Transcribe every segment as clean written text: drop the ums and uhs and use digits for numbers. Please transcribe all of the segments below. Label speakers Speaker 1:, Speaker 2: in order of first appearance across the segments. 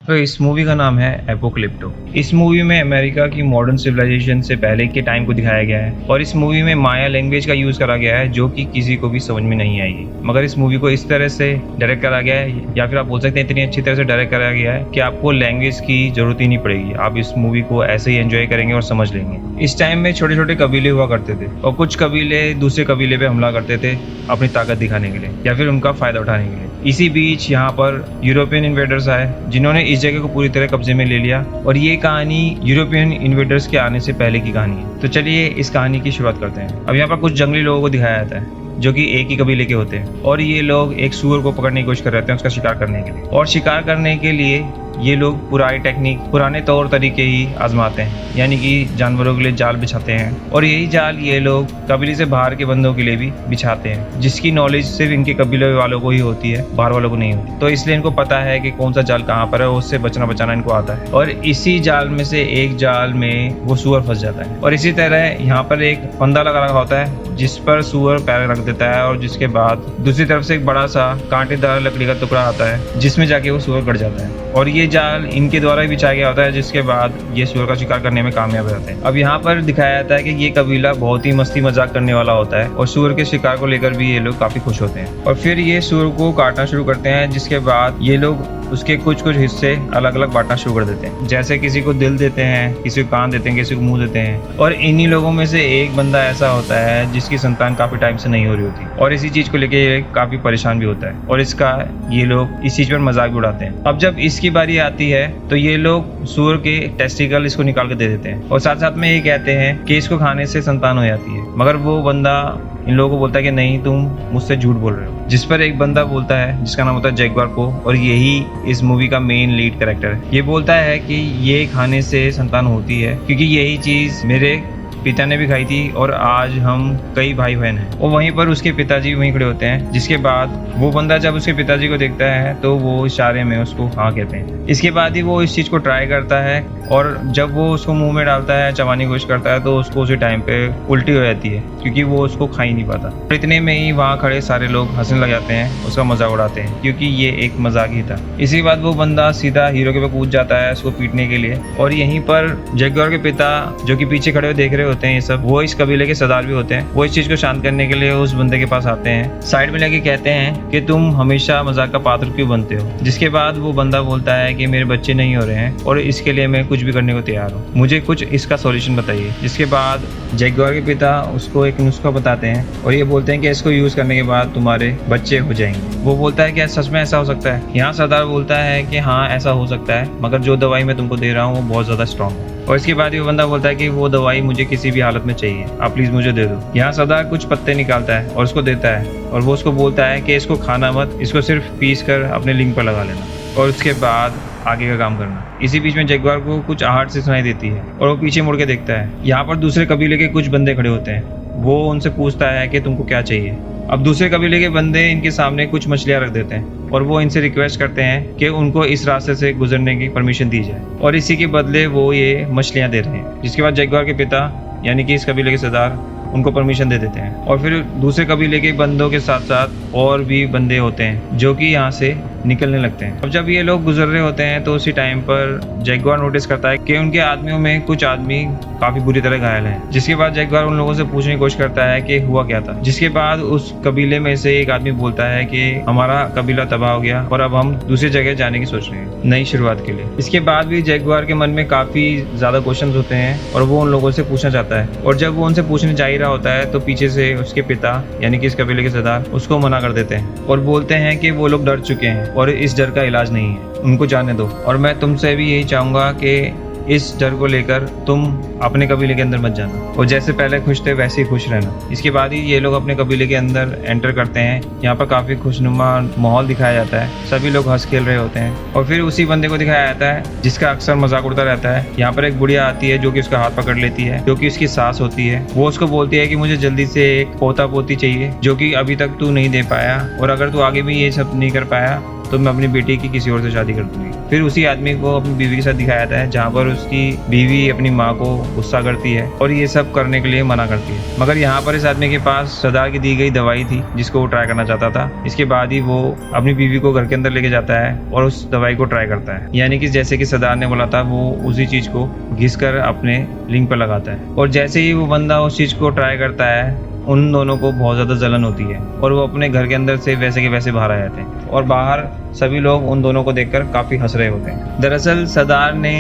Speaker 1: तो इस मूवी का नाम है एपोकलिप्टो। इस मूवी में अमेरिका की मॉडर्न सिविलाइजेशन से पहले के टाइम को दिखाया गया है और इस मूवी में माया लैंग्वेज का यूज करा गया है जो कि किसी को भी समझ में नहीं आएगी। मगर इस मूवी को इस तरह से डायरेक्ट करा गया है, या फिर आप बोल सकते हैं इतनी अच्छी तरह से डायरेक्ट करा गया है कि आपको लैंग्वेज की जरूरत ही नहीं पड़ेगी। आप इस मूवी को ऐसे ही एंजॉय करेंगे और समझ लेंगे। इस टाइम में छोटे छोटे कबीले हुआ करते थे और कुछ कबीले दूसरे कबीले पे हमला करते थे अपनी ताकत दिखाने के लिए या फिर उनका फायदा उठाने के लिए। इसी बीच यहाँ पर यूरोपियन इन्वेडर्स आए जिन्होंने इस जगह को पूरी तरह कब्जे में ले लिया और ये कहानी यूरोपियन इन्वेडर्स के आने से पहले की कहानी है। तो चलिए इस कहानी की शुरुआत करते हैं। अब यहाँ पर कुछ जंगली लोगों को दिखाया जाता है जो कि एक ही कबीले के होते हैं और ये लोग एक सूअर को पकड़ने की कोशिश कर रहे थे उसका शिकार करने के लिए। और शिकार करने के लिए ये लोग पुरानी टेक्निक, पुराने तौर तरीके ही आजमाते हैं, यानी कि जानवरों के लिए जाल बिछाते हैं और यही जाल ये लोग कबीले से बाहर के बंदों के लिए भी बिछाते हैं, जिसकी नॉलेज सिर्फ इनके कबीले वालों को ही होती है, बाहर वालों को नहीं होती। तो इसलिए इनको पता है कि कौन सा जाल कहाँ पर है, उससे बचना बचाना इनको आता है। और इसी जाल में से एक जाल में वो सूअर फंस जाता है और इसी तरह यहाँ पर एक फंदा लगा रखा होता है जिस पर सूअर पैर रख देता है और जिसके बाद दूसरी तरफ से एक बड़ा सा कांटेदार लकड़ी का टुकड़ा आता है जिसमें जाके वो सूअर कट जाता है और ये जाल इनके द्वारा ही बिछाया गया होता है, जिसके बाद ये सूअर का शिकार करने में कामयाब हो जाते हैं। अब यहाँ पर दिखाया जाता है कि ये कबीला बहुत ही मस्ती मजाक करने वाला होता है और सूअर के शिकार को लेकर भी ये लोग काफी खुश होते हैं और फिर ये सूअर को काटना शुरू करते हैं, जिसके बाद ये लोग उसके कुछ कुछ हिस्से अलग अलग बांटना शुरू कर देते हैं। जैसे किसी को दिल देते हैं, किसी को कान देते हैं, किसी को मुंह देते हैं। और इन्हीं लोगों में से एक बंदा ऐसा होता है जिसकी संतान काफी टाइम से नहीं हो रही होती और इसी चीज को लेके ये काफी परेशान भी होता है और इसका ये लोग इस चीज पर मजाक भी उड़ाते हैं। अब जब इसकी बारी आती है तो ये लोग सूअर के टेस्टिकल इसको निकाल के दे देते हैं और साथ साथ में ये कहते हैं कि इसको खाने से संतान हो जाती है। मगर वो बंदा इन लोगों को बोलता है कि नहीं, तुम मुझसे झूठ बोल रहे हो। जिस पर एक बंदा बोलता है जिसका नाम होता है जैगुआर को, और यही इस मूवी का मेन लीड कैरेक्टर है। ये बोलता है कि ये खाने से संतान होती है क्योंकि यही चीज मेरे पिता ने भी खाई थी और आज हम कई भाई बहन हैं। और वहीं पर उसके पिताजी वहीं खड़े होते हैं, जिसके बाद वो बंदा जब उसके पिताजी को देखता है तो वो इशारे में उसको हाँ कहते हैं। इसके बाद ही वो इस चीज को ट्राई करता है और जब वो उसको मुंह में डालता है, चबाने की कोशिश करता है, तो उसको उसी टाइम पे उल्टी हो जाती है क्योंकि वो उसको खा ही नहीं पाता। इतने में ही वहाँ खड़े सारे लोग हंसने लग जाते हैं, उसका मजाक उड़ाते हैं क्योंकि ये एक मजाक ही था। इसी बाद वो बंदा सीधा हीरो के पे कूद जाता है उसको पीटने के लिए और यहीं पर जैगुआर के पिता जो कि पीछे खड़े हुए देख रहे होते हैं, ये सब वो इस कबीले के सरदार भी होते हैं। वो इस चीज को शांत करने के लिए उस बंदे के पास आते हैं, साइड में लेके कहते हैं कि तुम हमेशा मजाक का पात्र क्यों बनते हो। जिसके बाद वो बंदा बोलता है कि मेरे बच्चे नहीं हो रहे हैं और इसके लिए मैं कुछ भी करने को तैयार हूँ, मुझे कुछ इसका सॉल्यूशन बताइए। जिसके बाद जैगुआर के पिता उसको एक नुस्खा बताते हैं और ये बोलते हैं कि इसको यूज करने के बाद तुम्हारे बच्चे हो जाएंगे। वो बोलता है क्या सच में ऐसा हो सकता है? यहाँ सरदार बोलता है कि हाँ ऐसा हो सकता है, मगर जो दवाई मैं तुमको दे रहा हूँ वो बहुत ज्यादा स्ट्रॉन्ग है। और इसके बाद ये बंदा बोलता है कि वो दवाई मुझे किसी भी हालत में चाहिए, आप प्लीज मुझे दे दो। यहाँ सरदार कुछ पत्ते निकालता है और उसको देता है और वो उसको बोलता है कि इसको खाना मत, इसको सिर्फ पीस कर अपने लिंग पर लगा लेना और उसके बाद आगे का काम करना। इसी बीच में जैगुआर को कुछ आहट से सुनाई देती है और वो पीछे मुड़ के देखता है। यहाँ पर दूसरे कबीले के कुछ बंदे खड़े होते हैं। वो उनसे पूछता है कि तुमको क्या चाहिए। अब दूसरे कबीले के बंदे इनके सामने कुछ मछलियां रख देते हैं और वो इनसे रिक्वेस्ट करते हैं कि उनको इस रास्ते से गुजरने की परमिशन दी जाए और इसी के बदले वो ये मछलियां दे रहे हैं। जिसके बाद जैगुआर के पिता यानी कि इस कबीले के सरदार उनको परमिशन दे देते हैं और फिर दूसरे कबीले के बंदों के साथ साथ और भी बंदे होते हैं जो कि यहाँ से निकलने लगते हैं। अब जब ये लोग गुजर रहे होते हैं तो उसी टाइम पर जैगुआर नोटिस करता है कि उनके आदमियों में कुछ आदमी काफी बुरी तरह घायल हैं। जिसके बाद जैगुआर उन लोगों से पूछने की कोशिश करता है कि हुआ क्या था। जिसके बाद उस कबीले में से एक आदमी बोलता है कि हमारा कबीला तबाह हो गया और अब हम दूसरी जगह जाने की सोच रहे हैं नई शुरुआत के लिए। इसके बाद भी जैगुआर के मन में काफी ज्यादा क्वेश्चंस होते हैं और वो उन लोगों से पूछना चाहता है और जब वो उनसे पूछने जा ही रहा होता है तो पीछे से उसके पिता यानी कि इस कबीले के सरदार उसको मना कर देते हैं और बोलते हैं कि वो लोग डर चुके हैं और इस डर का इलाज नहीं है, उनको जाने दो। और मैं तुमसे भी यही चाहूंगा कि इस डर को लेकर तुम अपने कबीले के अंदर मत जाना और जैसे पहले खुश थे वैसे ही खुश रहना। इसके बाद ही ये लोग अपने कबीले के अंदर एंटर करते हैं। यहाँ पर काफी खुशनुमा माहौल दिखाया जाता है, सभी लोग हंस खेल रहे होते हैं और फिर उसी बंदे को दिखाया जाता है जिसका अक्सर मजाक उड़ता रहता है। यहाँ पर एक बुढ़िया आती है जो कि उसका हाथ पकड़ लेती है, जो कि उसकी सास होती है। वो उसको बोलती है कि मुझे जल्दी से एक पोता पोती चाहिए जो कि अभी तक तू नहीं दे पाया और अगर तू आगे भी ये सब नहीं कर पाया तो मैं अपनी बेटी की किसी और से शादी कर दूंगी। फिर उसी आदमी को अपनी बीवी के साथ दिखाया जाता है जहाँ पर उसकी बीवी अपनी माँ को गुस्सा करती है और ये सब करने के लिए मना करती है। मगर यहाँ पर इस आदमी के पास सरदार की दी गई दवाई थी जिसको वो ट्राई करना चाहता था। इसके बाद ही वो अपनी बीवी को घर के अंदर लेके जाता है और उस दवाई को ट्राई करता है, यानी कि जैसे कि सरदार ने बोला था वो उसी चीज को घिस कर अपने लिंग पर लगाता है। और जैसे ही वो बंदा उस चीज को ट्राई करता है उन दोनों को बहुत ज़्यादा जलन होती है और वो अपने घर के अंदर से वैसे के वैसे बाहर आ जाते हैं और बाहर सभी लोग उन दोनों को देखकर काफ़ी हंस रहे होते हैं। दरअसल सरदार ने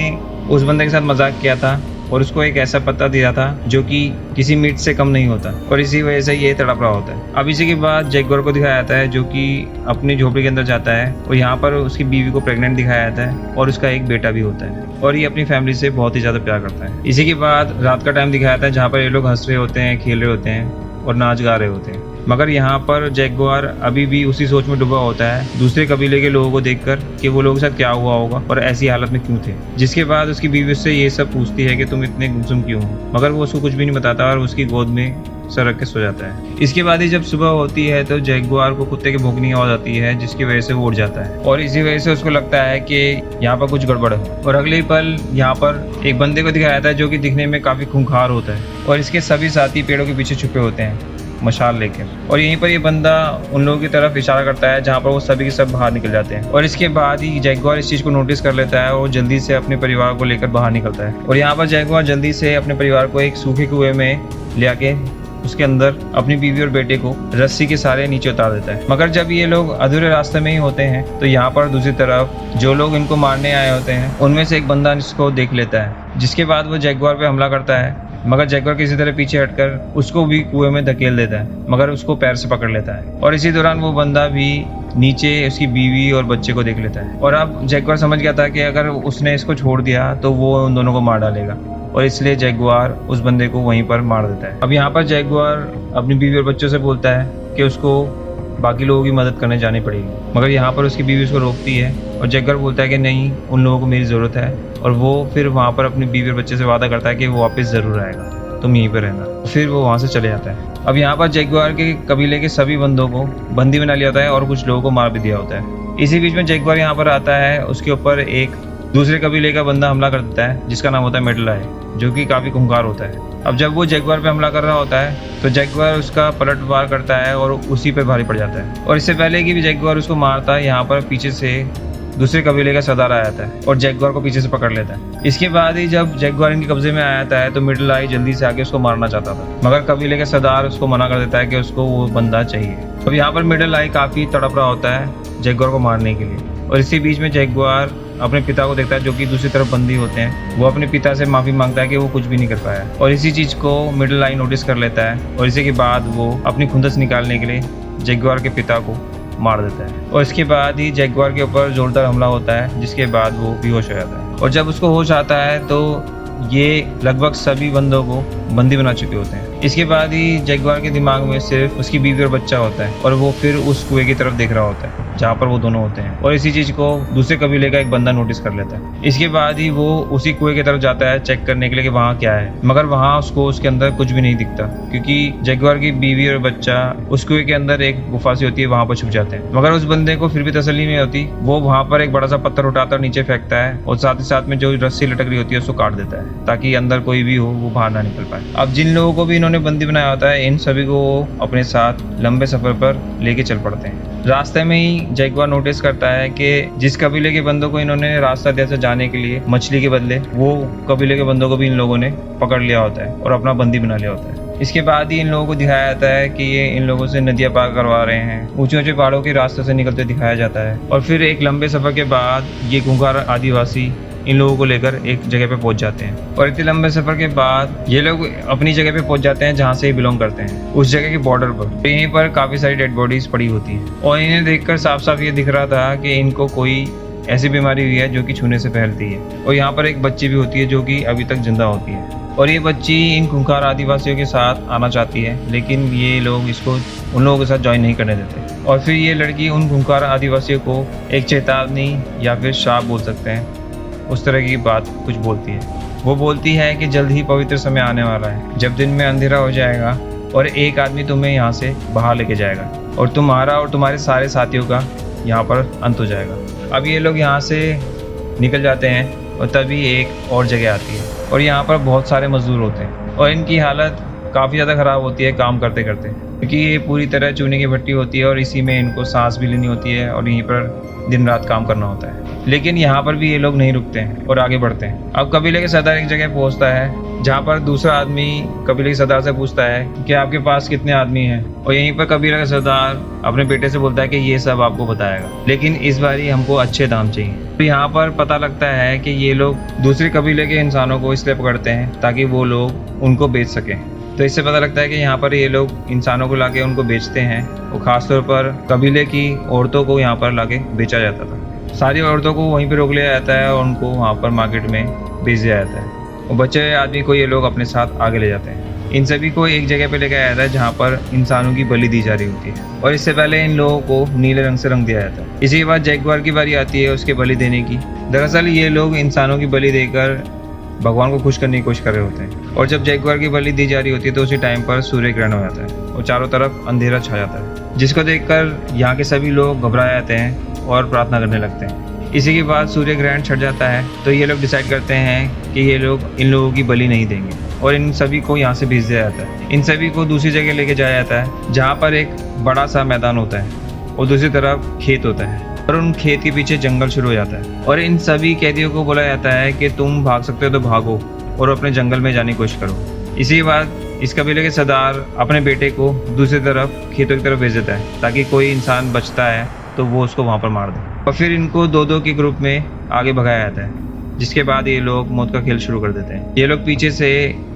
Speaker 1: उस बंदे के साथ मजाक किया था और उसको एक ऐसा पत्ता दिया था जो कि किसी मीट से कम नहीं होता और इसी वजह से ये तड़प रहा होता है। अब इसी के बाद जैगुआर को दिखाया जाता है जो कि अपनी झोपड़ी के अंदर जाता है और यहाँ पर उसकी बीवी को प्रेग्नेंट दिखाया जाता है और उसका एक बेटा भी होता है और ये अपनी फैमिली से बहुत ही ज़्यादा प्यार करता है। इसी के बाद रात का टाइम दिखाया जाता है जहाँ पर ये लोग हंस रहे होते हैं, खेल रहे होते हैं और नाच गा रहे होते हैं। मगर यहाँ पर जैगुआर अभी भी उसी सोच में डूबा होता है दूसरे कबीले के लोगों को देखकर कि वो लोगों के साथ क्या हुआ होगा और ऐसी हालत में क्यों थे। जिसके बाद उसकी बीवी उससे ये सब पूछती है कि तुम इतने गुमसुम क्यों हो, मगर वो उसको कुछ भी नहीं बताता और उसकी गोद में सर रख के सो जाता है। इसके बाद ही जब सुबह होती है तो जैगुआर को कुत्ते की भौंकने की आवाज आती है जिसकी वजह से वो उठ जाता है और इसी वजह से उसको लगता है कि यहाँ पर कुछ गड़बड़ है। और अगले पल यहाँ पर एक बंदे को दिखाया जाता है जो कि दिखने में काफी खूंखार होता है और इसके सभी साथी पेड़ों के पीछे छुपे होते हैं मशाल लेकर और यहीं पर ये बंदा उन लोगों की तरफ इशारा करता है जहाँ पर वो सभी के सब बाहर निकल जाते हैं। और इसके बाद ही जैगुआर इस चीज को नोटिस कर लेता है और जल्दी से अपने परिवार को लेकर बाहर निकलता है और यहाँ पर जैगुआर जल्दी से अपने परिवार को एक सूखे कुएं में ले आके उसके अंदर अपनी बीवी और बेटे को रस्सी के सहारे नीचे उतार देता है। मगर जब ये लोग अधूरे रास्ते में ही होते हैं तो यहाँ पर दूसरी तरफ जो लोग इनको मारने आए होते हैं उनमें से एक बंदा इसको देख लेता है जिसके बाद वो जैगुआर पे हमला करता है। मगर जैगुआर किसी तरह पीछे हटकर उसको भी कुएं में धकेल देता है मगर उसको पैर से पकड़ लेता है और इसी दौरान वो बंदा भी नीचे उसकी बीवी और बच्चे को देख लेता है। और अब जैगुआर समझ गया था कि अगर उसने इसको छोड़ दिया तो वो उन दोनों को मार डालेगा और इसलिए जैगुआर उस बंदे को वहीं पर मार देता है। अब यहाँ पर जैगुआर अपनी बीवी और बच्चों से बोलता है कि उसको बाकी लोगों की मदद करने जानी पड़ेगी, मगर यहाँ पर उसकी बीवी उसको रोकती है और जैगुआर बोलता है कि नहीं, उन लोगों को मेरी ज़रूरत है और वो फिर वहाँ पर अपनी बीवी और बच्चे से वादा करता है कि वो वापस ज़रूर आएगा, तुम यहीं पर रहना। फिर वो वहाँ से चले जाता है। अब यहाँ पर जैगुआर के कबीले के सभी बंदों को बंदी बना लिया होता है और कुछ लोगों को मार भी दिया होता है। इसी बीच में जैगुआर यहाँ पर आता है, उसके ऊपर एक दूसरे कबीले का बंदा हमला कर देता है जिसका नाम होता है मिडल आई, जो कि काफ़ी खूंखार होता है। अब जब वो जैगुआर पे हमला कर रहा होता है तो जैगुआर उसका पलटवार करता है और उसी पे भारी पड़ जाता है और इससे पहले कि भी जैगुआर उसको मारता है यहाँ पर पीछे से दूसरे कबीले का सरदार आ जाता है और जैगुआर को पीछे से पकड़ लेता है। इसके बाद ही जब जैगुआर इनके कब्जे में आ जाता है तो मिडल आई जल्दी से आके उसको मारना चाहता था मगर कबीले के सरदार उसको मना कर देता है कि उसको वो बंदा चाहिए। अब यहाँ पर मिडल आई काफ़ी तड़प रहा होता है जैगुआर को मारने के लिए और इसी बीच में जैगुआर अपने पिता को देखता है जो कि दूसरी तरफ बंदी होते हैं। वो अपने पिता से माफ़ी मांगता है कि वो कुछ भी नहीं कर पाया और इसी चीज़ को मिडल आई नोटिस कर लेता है और इसी के बाद वो अपनी खुंदस निकालने के लिए जैगुआर के पिता को मार देता है और इसके बाद ही जैगुआर के ऊपर जोरदार हमला होता है जिसके बाद वो बेहोश हो जाता है और जब उसको होश आता है तो ये लगभग सभी बंदों को बंदी बना चुके होते हैं। इसके बाद ही जैगुआर के दिमाग में सिर्फ उसकी बीवी और बच्चा होता है और वो फिर उस कुएं की तरफ देख रहा होता है जहाँ पर वो दोनों होते हैं और इसी चीज को दूसरे कबीले का एक बंदा नोटिस कर लेता है। इसके बाद ही वो उसी कुएं की तरफ जाता है चेक करने के लिए कि वहाँ क्या है, मगर वहाँ उसको उसके अंदर कुछ भी नहीं दिखता क्योंकि जैगुआर की बीवी और बच्चा उस कुएं के अंदर एक गुफा सी होती है वहाँ पर छुप जाते हैं। मगर उस बंदे को फिर भी तसल्ली नहीं होती, वो वहाँ पर एक बड़ा सा पत्थर उठाकर नीचे फेंकता है और साथ ही साथ में जो रस्सी लटक रही होती है उसको काट देता है ताकि अंदर कोई भी हो वो बाहर ना निकल पाए। अब जिन लोगों को भी इन्होंने बंदी बनाया होता है इन सभी को अपने साथ लंबे सफर पर लेके चल पड़ते हैं। रास्ते में ही जैगुआर नोटिस करता है कि जिस कबीले के बंदों को इन्होंने रास्ता दिया था जाने के लिए मछली के बदले, वो कबीले के बंदों को भी इन लोगों ने पकड़ लिया होता है और अपना बंदी बना लिया होता है। इसके बाद ही इन लोगों को दिखाया जाता है कि ये इन लोगों से नदियां पार करवा रहे हैं, ऊंचे ऊंचे पहाड़ों के रास्ते से निकलते दिखाया जाता है और फिर एक लंबे सफर के बाद ये खूंखार आदिवासी इन लोगों को लेकर एक जगह पे पहुंच जाते हैं और इतने लंबे सफर के बाद ये लोग अपनी जगह पे पहुंच जाते हैं जहां से ये बिलोंग करते हैं, उस जगह के बॉर्डर पर। तो यहीं पर काफी सारी डेड बॉडीज पड़ी होती हैं और इन्हें देखकर साफ साफ ये दिख रहा था कि इनको कोई ऐसी बीमारी हुई है जो कि छूने से फैलती है और यहाँ पर एक बच्ची भी होती है जो कि अभी तक जिंदा होती है और ये बच्ची इन खूंखार आदिवासियों के साथ आना चाहती है लेकिन ये लोग इसको उन लोगों के साथ ज्वाइन नहीं करने देते और फिर ये लड़की उन खूंखार आदिवासियों को एक चेतावनी या फिर श्राप बोल सकते हैं, उस तरह की बात कुछ बोलती है। वो बोलती है कि जल्द ही पवित्र समय आने वाला है जब दिन में अंधेरा हो जाएगा और एक आदमी तुम्हें यहाँ से बाहर लेके जाएगा और तुम्हारा और तुम्हारे सारे साथियों का यहाँ पर अंत हो जाएगा। अब ये लोग यहाँ से निकल जाते हैं और तभी एक और जगह आती है और यहाँ पर बहुत सारे मजदूर होते हैं और इनकी हालत काफ़ी ज़्यादा ख़राब होती है काम करते करते, क्योंकि ये पूरी तरह चूने की भट्टी होती है और इसी में इनको सांस भी लेनी होती है और यहीं पर दिन रात काम करना होता है। लेकिन यहाँ पर भी ये लोग नहीं रुकते हैं और आगे बढ़ते हैं। अब कबीले के सरदार एक जगह पहुँचता है जहाँ पर दूसरा आदमी कबीले के सरदार से पूछता है कि आपके पास कितने आदमी हैं, और यहीं पर कबीले का सरदार अपने बेटे से बोलता है कि ये सब आपको बताएगा, लेकिन इस बारी हमको अच्छे दाम चाहिए। तो यहाँ पर पता लगता है कि ये लोग दूसरे कबीले के इंसानों को इसलिए पकड़ते हैं ताकि वो लोग उनको बेच सकें। तो इससे पता लगता है कि यहाँ पर ये लोग इंसानों को लाके उनको बेचते हैं और ख़ासतौर पर कबीले की औरतों को यहाँ पर लाके बेचा जाता था। सारी औरतों को वहीं पे रोक लिया जाता है और उनको वहाँ पर मार्केट में बेच दिया जाता है और बचे हुए आदमी को ये लोग अपने साथ आगे ले जाते हैं। इन सभी को एक जगह पे लेकर आया जाता है जहाँ पर इंसानों की बलि दी जा रही होती है और इससे पहले इन लोगों को नीले रंग से रंग दिया जाता है। इसी के बाद जैगुआर की बारी आती है उसके बलि देने की। दरअसल ये लोग इंसानों की बलि देकर भगवान को खुश करने की कोशिश कर रहे होते हैं और जब जैगुआर की बलि दी जा रही होती है तो उसी टाइम पर सूर्य ग्रहण हो जाता है और चारों तरफ अंधेरा छा जाता है, जिसको देखकर यहाँ के सभी लोग घबरा जाते हैं और प्रार्थना करने लगते हैं। इसी के बाद सूर्य ग्रहण छट जाता है तो ये लोग डिसाइड करते हैं कि ये लोग इन लोगों की बलि नहीं देंगे और इन सभी को यहाँ से भेज दिया जाता है। इन सभी को दूसरी जगह लेके जाया जाता है जहाँ पर एक बड़ा सा मैदान होता है और दूसरी तरफ खेत होता है और उन खेत के पीछे जंगल शुरू हो जाता है और इन सभी कैदियों को बोला जाता है कि तुम भाग सकते हो तो भागो और अपने जंगल में जाने की कोशिश करो। इसी के बाद इस कबीले के सरदार अपने बेटे को दूसरी तरफ खेतों की तरफ भेज देता है ताकि कोई इंसान बचता है तो वो उसको वहाँ पर मार दे और फिर इनको दो दो के ग्रुप में आगे भगाया जाता है, जिसके बाद ये लोग मौत का खेल शुरू कर देते हैं। ये लोग पीछे से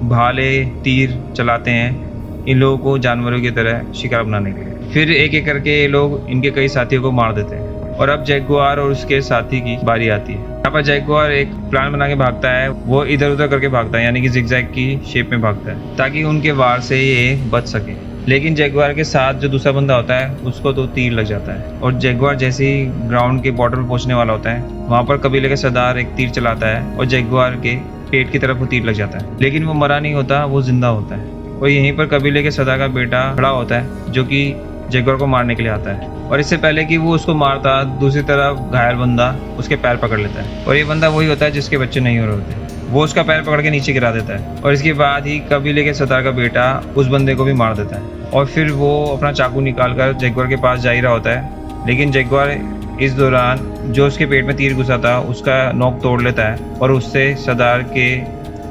Speaker 1: भाले तीर चलाते हैं इन लोगों को जानवरों की तरह शिकार बनाने के लिए। फिर एक एक करके ये लोग इनके कई साथियों को मार देते हैं और अब जैगुआर और उसके साथी की बारी आती है। यहाँ पर जैगुआर एक प्लान बना के भागता है, वो इधर उधर करके भागता है यानी कि जिगजैग की शेप में भागता है ताकि उनके वार से ये बच सके। लेकिन जैगुआर के साथ जो दूसरा बंदा होता है उसको तो तीर लग जाता है और जैगुआर जैसे ही ग्राउंड के बॉर्डर पर पहुंचने वाला होता है वहाँ पर कबीले के सरदार एक तीर चलाता है और जैगुआर के पेट की तरफ वो तीर लग जाता है, लेकिन वो मरा नहीं होता, वो जिंदा होता है। और यहीं पर कबीले के सरदार का बेटा खड़ा होता है जो कि जैगुआर को मारने के लिए आता है और इससे पहले कि वो उसको मारता दूसरी तरफ घायल बंदा उसके पैर पकड़ लेता है और ये बंदा वही होता है जिसके बच्चे नहीं हो रहे होते। वो उसका पैर पकड़ के नीचे गिरा देता है और इसके बाद ही कबीले के सरदार का बेटा उस बंदे को भी मार देता है और फिर वो अपना चाकू निकाल कर जैगुआर के पास जा ही रहा होता है, लेकिन जैगुआर इस दौरान जो उसके पेट में तीर घुसा था उसका नोक तोड़ लेता है और उससे सरदार के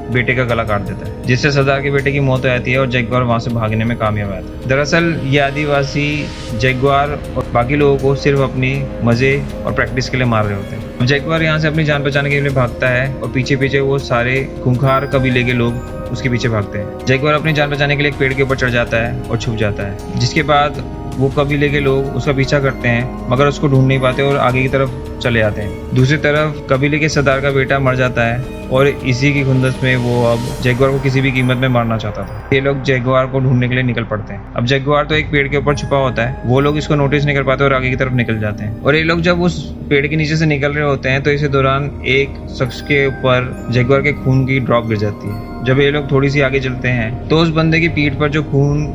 Speaker 1: बेटे का गला काट देता है, जिससे सरदार के बेटे की मौत हो जाती है और जैगुआर वहां से भागने में कामयाब आता है। दरअसल ये आदिवासी जैगुआर और बाकी लोगों को सिर्फ अपनी मजे और प्रैक्टिस के लिए मार रहे होते हैं। जैगुआर यहाँ से अपनी जान बचाने के लिए भागता है और पीछे पीछे वो सारे खूंखार कबीले के लोग उसके पीछे भागते हैं। जैगुआर अपनी जान बचाने के लिए एक पेड़ के ऊपर चढ़ जाता है और छुप जाता है, जिसके बाद वो कबीले के लोग उसका पीछा करते हैं मगर उसको ढूंढ नहीं पाते और आगे की तरफ चले आते हैं। दूसरी तरफ कबीले के सरदार का बेटा मर जाता है और इसी की खुंदस में वो अब जैगुआर को किसी भी कीमत में मारना चाहता था। ये लोग जैगुआर को ढूंढने के लिए निकल पड़ते हैं। अब जैगुआर तो एक पेड़ के ऊपर छुपा होता है, वो लोग इसको नोटिस नहीं कर पाते और आगे की तरफ निकल जाते हैं और ये लोग जब उस पेड़ के नीचे से निकल रहे होते हैं तो इसी दौरान एक शख्स के ऊपर जैगुआर के खून की ड्रॉप गिर जाती है। जब ये लोग थोड़ी सी आगे चलते हैं तो उस बंदे की पीठ पर जो खून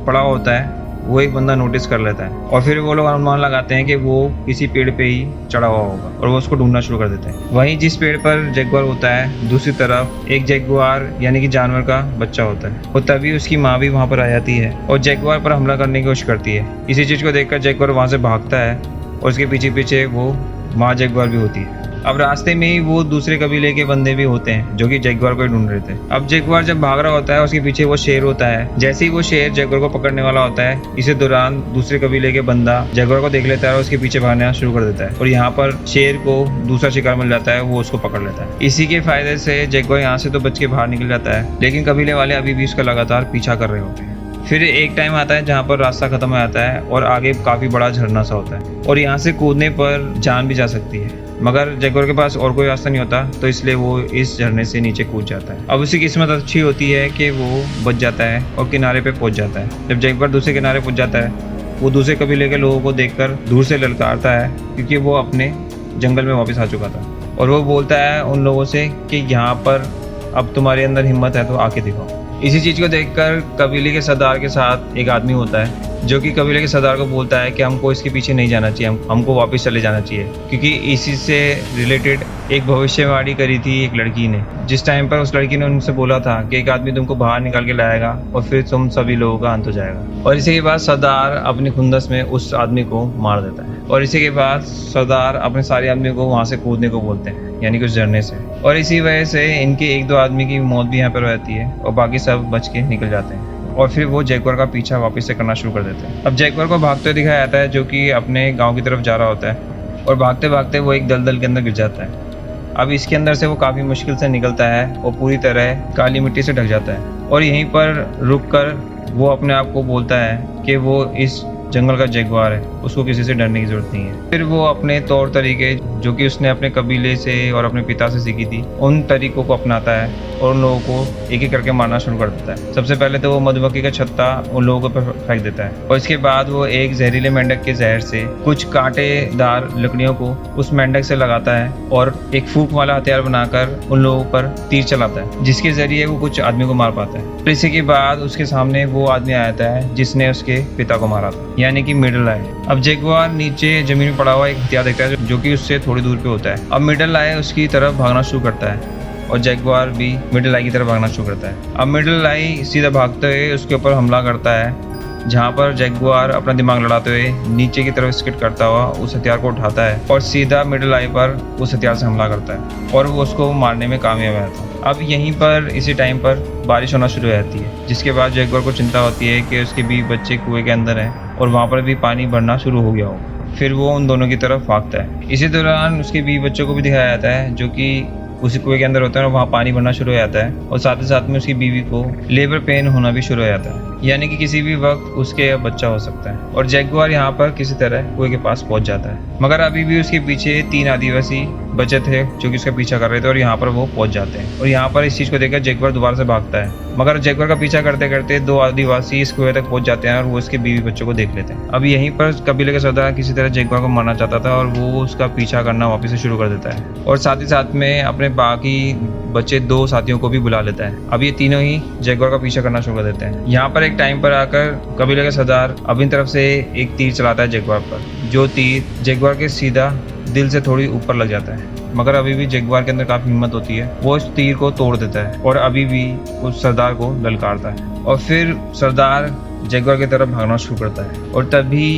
Speaker 1: पड़ा होता है वो एक बंदा नोटिस कर लेता है और फिर वो लोग अनुमान लगाते हैं कि वो किसी पेड़ पे ही चढ़ा हुआ होगा और वो उसको ढूंढना शुरू कर देते हैं। वहीं जिस पेड़ पर जैगुआर होता है दूसरी तरफ एक जैगुआर यानी कि जानवर का बच्चा होता है और तभी उसकी माँ भी वहाँ पर आ जाती है और जैगुआर पर हमला करने की कोशिश करती है। इसी चीज को देखकर जैगुआर वहाँ से भागता है और उसके पीछे पीछे वो माँ जैगुआर भी होती है। अब रास्ते में ही वो दूसरे कबीले के बंदे भी होते हैं जो कि जैगुआर को ढूंढ रहे थे। अब जैगुआर जब भाग रहा होता है उसके पीछे वो शेर होता है। जैसे ही वो शेर जैगुआर को पकड़ने वाला होता है इसी दौरान दूसरे कबीले के बंदा जैगुआर को देख लेता है और उसके पीछे भागना शुरू कर देता है और यहाँ पर शेर को दूसरा शिकार मिल जाता है, वो उसको पकड़ लेता है। इसी के फायदे से जैगुआर यहाँ से तो बच के बाहर निकल जाता है, लेकिन कबीले वाले अभी भी उसका लगातार पीछा कर रहे होते हैं। फिर एक टाइम आता है जहाँ पर रास्ता खत्म हो जाता है और आगे काफी बड़ा झरना सा होता है और यहाँ से कूदने पर जान भी जा सकती है, मगर जैगुआर के पास और कोई रास्ता नहीं होता तो इसलिए वो इस झरने से नीचे कूद जाता है। अब उसकी किस्मत अच्छी होती है कि वो बच जाता है और किनारे पे पहुंच जाता है। जब जैगुआर दूसरे किनारे पहुंच जाता है वो दूसरे कबीले के लोगों को देखकर दूर से ललकारता है क्योंकि वो अपने जंगल में वापस आ चुका था और वो बोलता है उन लोगों से कि यहाँ पर अब तुम्हारे अंदर हिम्मत है तो आके दिखाओ। इसी चीज को देखकर कबीले के सरदार के साथ एक आदमी होता है जो कि कबीले के सरदार को बोलता है कि हमको इसके पीछे नहीं जाना चाहिए, हमको वापस चले जाना चाहिए, क्योंकि इसी से रिलेटेड एक भविष्यवाणी करी थी एक लड़की ने, जिस टाइम पर उस लड़की ने उनसे बोला था कि एक आदमी तुमको बाहर निकाल के लाएगा और फिर तुम सभी लोगों का अंत हो जाएगा। और इसी के बाद सरदार अपनी खुंदस में उस आदमी को मार देता है और इसी के बाद सरदार अपने सारे आदमी को वहाँ से कूदने को बोलते हैं, यानी कि उस झरने से। और इसी वजह से इनके 1-2 आदमी की मौत भी यहाँ पर रहती है और बाकी सब बच के निकल जाते हैं और फिर वो जैगुआर का पीछा वापस से करना शुरू कर देते हैं। अब जैगुआर को भागते हुए दिखाया जाता है, जो कि अपने गांव की तरफ जा रहा होता है और भागते भागते वो एक दलदल के अंदर गिर जाता है। अब इसके अंदर से वो काफ़ी मुश्किल से निकलता है और पूरी तरह काली मिट्टी से ढक जाता है और यहीं पर रुककर वो अपने आप को बोलता है कि वो इस जंगल का जैगुआर है, उसको किसी से डरने की जरूरत नहीं है। फिर वो अपने तौर तरीके जो कि उसने अपने कबीले से और अपने पिता से सीखी थी, उन तरीकों को अपनाता है और उन लोगों को एक एक करके मारना शुरू कर देता है। सबसे पहले तो वो मधुमक्खी का छत्ता उन लोगों पर फेंक देता है और इसके बाद वो एक जहरीले मेंढक के जहर से कुछ कांटेदार लकड़ियों को उस मेंढक से लगाता है और एक फूंक वाला हथियार बनाकर उन लोगों पर तीर चलाता है, जिसके जरिए वो कुछ आदमी को मार पाता है। फिर इसी के बाद उसके सामने वो आदमी आता है जिसने उसके पिता को मारा था, यानी कि मिडल आई। अब जैगुआर नीचे जमीन में पड़ा हुआ एक हथियार देखता है जो कि उससे थोड़ी दूर पे होता है। अब मिडल आई उसकी तरफ भागना शुरू करता है और जैगुआर भी मिडल आई की तरफ भागना शुरू करता है। अब मिडल आई सीधा भागते हुए उसके ऊपर हमला करता है, जहाँ पर जैगुआर अपना दिमाग लड़ाते हुए नीचे की तरफ स्किड करता हुआ उस हथियार को उठाता है और सीधा मिडल आई पर उस हथियार से हमला करता है और वो उसको मारने में कामयाब रहता है। अब यहीं पर इसी टाइम पर बारिश होना शुरू हो जाती है, जिसके बाद जैगुआर को चिंता होती है कि उसके बीवी बच्चे कुएं के अंदर हैं और वहाँ पर भी पानी भरना शुरू हो गया हो। फिर वो उन दोनों की तरफ भागता है। इसी दौरान उसके बीवी बच्चों को भी दिखाया जाता है जो कि उसी कुएं के अंदर होते हैं और वहाँ पानी भरना शुरू हो जाता है और साथ ही साथ में उसकी बीवी को लेबर पेन होना भी शुरू हो जाता है, यानी कि किसी भी वक्त उसके बच्चा हो सकता है। और जैगुआर यहाँ पर किसी तरह कुएं के पास पहुंच जाता है, मगर अभी भी उसके पीछे 3 आदिवासी बचे थे जो कि उसका पीछा कर रहे थे और यहाँ पर वो पहुंच जाते हैं। और यहाँ पर इस चीज को देखकर जैगुआर दोबारा से भागता है, मगर जैगुआर का पीछा करते करते 2 आदिवासी इस कुएं तक पहुंच जाते हैं और वो इसके बीवी बच्चों को देख लेते हैं। अब यहीं पर कबीले का सरदार किसी तरह जैगुआर को मारना चाहता था और वो उसका पीछा करना वापस से शुरू कर देता है और साथ ही साथ में अपने बाकी बचे 2 साथियों को भी बुला लेता है। अब ये तीनों ही जैगुआर का पीछा करना शुरू कर देते हैं। यहाँ पर एक टाइम पर आकर कबीले का सरदार अपनी तरफ से एक तीर चलाता है जैगुआर पर, जो तीर जैगुआर के सीधा दिल से थोड़ी ऊपर लग जाता है, मगर अभी भी जैगुआर के अंदर काफी हिम्मत होती है, वो इस तीर को तोड़ देता है और अभी भी उस सरदार को ललकारता है और फिर सरदार जैगुआर की तरफ भागना शुरू करता है और तभी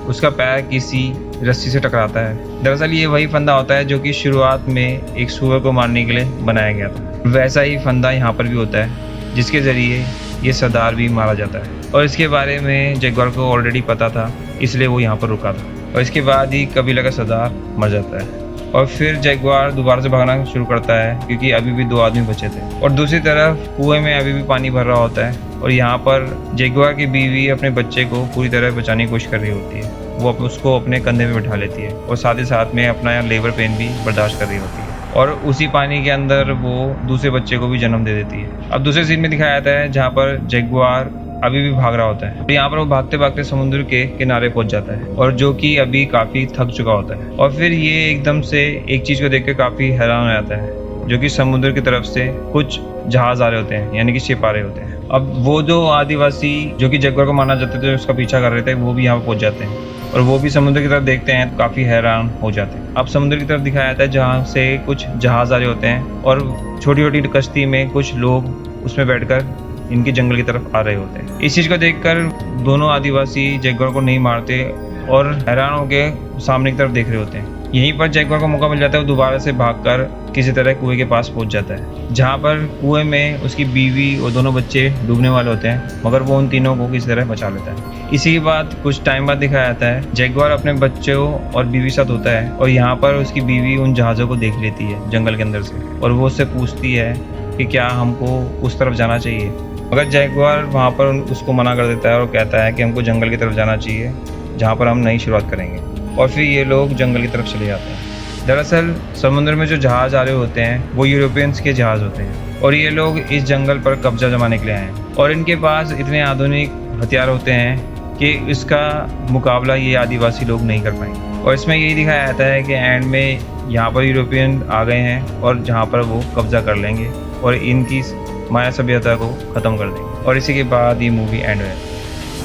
Speaker 1: उसका पैर किसी रस्सी से टकराता है। दरअसल ये वही फंदा होता है जो कि शुरुआत में एक सूअर को मारने के लिए बनाया गया था। वैसा ही फंदा यहाँ पर भी होता है जिसके जरिए ये सरदार भी मारा जाता है और इसके बारे में जैगुआर को ऑलरेडी पता था, इसलिए वो यहाँ पर रुका था। और इसके बाद ही कबीले का सरदार मर जाता है और फिर जैगुआर दोबारा से भागना शुरू करता है क्योंकि अभी भी 2 आदमी बचे थे और दूसरी तरफ कुएं में अभी भी पानी भर रहा होता है और यहाँ पर जैगुआर की बीवी अपने बच्चे को पूरी तरह बचाने की कोशिश कर रही होती है। वो उसको अपने कंधे में बिठा लेती है और साथ ही साथ में अपना लेबर पेन भी बर्दाश्त कर रही होती है और उसी पानी के अंदर वो दूसरे बच्चे को भी जन्म दे देती है। अब दूसरे सीन में दिखाया जाता है जहाँ पर जैगुआर अभी भी भाग रहा होता है। यहाँ पर वो भागते भागते समुद्र के किनारे पहुंच जाता है और जो कि अभी काफी थक चुका होता है और फिर ये एकदम से एक चीज को देखकर काफी हैरान हो जाता है, जो कि समुद्र की तरफ से कुछ जहाज आ रहे होते हैं, यानी कि शिप आ रहे होते हैं। अब वो 2 आदिवासी जो कि जैगुआर को मारना चाहते थे, उसका पीछा कर रहे थे, वो भी यहाँ पहुंच जाते हैं और वो भी समुद्र की तरफ देखते हैं तो काफी हैरान हो जाते हैं। अब समुद्र की तरफ दिखाया जाता है जहाँ से कुछ जहाज आ रहे होते हैं और छोटी छोटी कश्ती में कुछ लोग उसमें बैठकर इनकी जंगल की तरफ आ रहे होते हैं। इस चीज को देखकर दोनों आदिवासी जैगुआर को नहीं मारते और हैरान होकर सामने की तरफ देख रहे होते हैं। यहीं पर जैगुआर को मौका मिल जाता है, वो दोबारा से भागकर किसी तरह कुएं के पास पहुंच जाता है, जहां पर कुएं में उसकी बीवी और दोनों बच्चे डूबने वाले होते हैं, मगर वो उन तीनों को किसी तरह बचा लेता है। इसी के बाद कुछ टाइम बाद दिखाया जाता है जैगुआर अपने बच्चों और बीवी साथ होता है और यहाँ पर उसकी बीवी उन जहाज़ों को देख लेती है जंगल के अंदर से और वो उससे पूछती है कि क्या हमको उस तरफ जाना चाहिए, मगर जैगुआर वहाँ पर उसको मना कर देता है और कहता है कि हमको जंगल की तरफ जाना चाहिए जहाँ पर हम नई शुरुआत करेंगे। और फिर ये लोग जंगल की तरफ चले जाते हैं। दरअसल समुद्र में जो जहाज आ रहे होते हैं वो यूरोपियंस के जहाज होते हैं और ये लोग इस जंगल पर कब्जा जमाने के लिए आए हैं और इनके पास इतने आधुनिक हथियार होते हैं कि इसका मुकाबला ये आदिवासी लोग नहीं कर पाएंगे। और इसमें यही दिखाया जाता है कि एंड में यहाँ पर यूरोपियन आ गए हैं और जहाँ पर वो कब्जा कर लेंगे और इनकी माया सभ्यता को ख़त्म कर देंगे और इसी के बाद ये मूवी एंड है।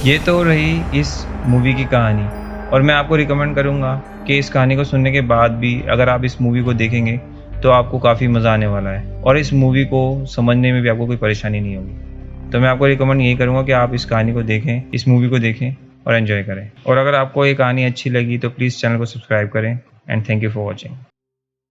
Speaker 1: ये तो रही इस मूवी की कहानी, और मैं आपको रिकमेंड करूँगा कि इस कहानी को सुनने के बाद भी अगर आप इस मूवी को देखेंगे तो आपको काफ़ी मज़ा आने वाला है, और इस मूवी को समझने में भी आपको कोई परेशानी नहीं होगी। तो मैं आपको रिकमेंड यही करूँगा कि आप इस कहानी को देखें, इस मूवी को देखें और एंजॉय करें। और अगर आपको ये कहानी अच्छी लगी तो प्लीज़ चैनल को सब्सक्राइब करें, and thank you for watching.